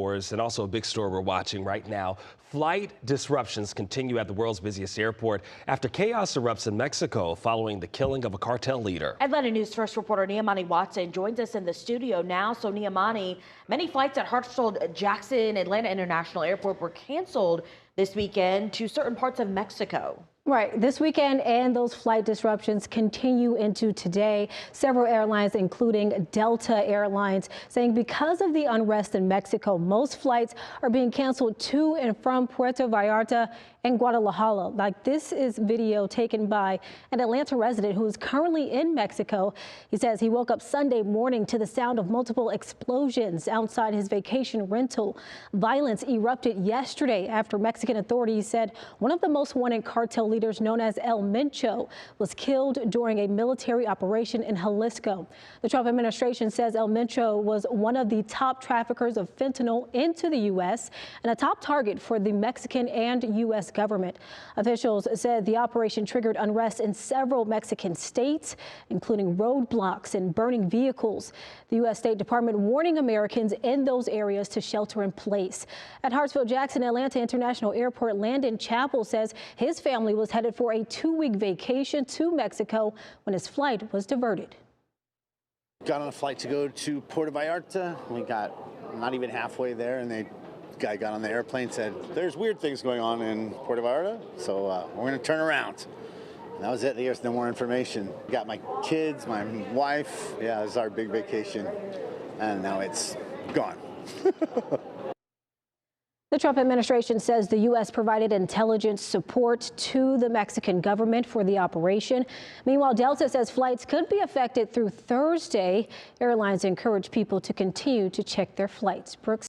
hours, and also a big story we're watching right now. Flight disruptions continue at the world's busiest airport after chaos erupts in Mexico following the killing of a cartel leader. Atlanta News First reporter Niamani Watson joins us in the studio now. So Niamani, many flights at Hartsfield-Jackson Atlanta International Airport were canceled this weekend to certain parts of Mexico. Right. This weekend and those flight disruptions continue into today. Several airlines, including Delta Airlines, saying because of the unrest in Mexico, most flights are being canceled to and from Puerto Vallarta and Guadalajara. Like, this is video taken by an Atlanta resident who is currently in Mexico. He says he woke up Sunday morning to the sound of multiple explosions outside his vacation rental. Violence erupted yesterday after Mexican authorities said one of the most wanted cartel leaders, known as El Mencho, was killed during a military operation in Jalisco. The Trump administration says El Mencho was one of the top traffickers of fentanyl into the U.S. and a top target for the Mexican and U.S. government. Officials said the operation triggered unrest in several Mexican states, including roadblocks and burning vehicles. The U.S. State Department warning Americans in those areas to shelter in place. At Hartsfield-Jackson Atlanta International Airport, Landon Chappell says his family was headed for a 2-week vacation to Mexico when his flight was diverted. Got on a flight to go to Puerto Vallarta. We got not even halfway there, and the guy got on the airplane, said, "There's weird things going on in Puerto Vallarta, so we're going to turn around." And that was it. There's no more information. Got my kids, my wife. Yeah, this is our big vacation, and now it's gone. The Trump administration says the U.S. provided intelligence support to the Mexican government for the operation. Meanwhile, Delta says flights could be affected through Thursday. Airlines encourage people to continue to check their flights. Brooks.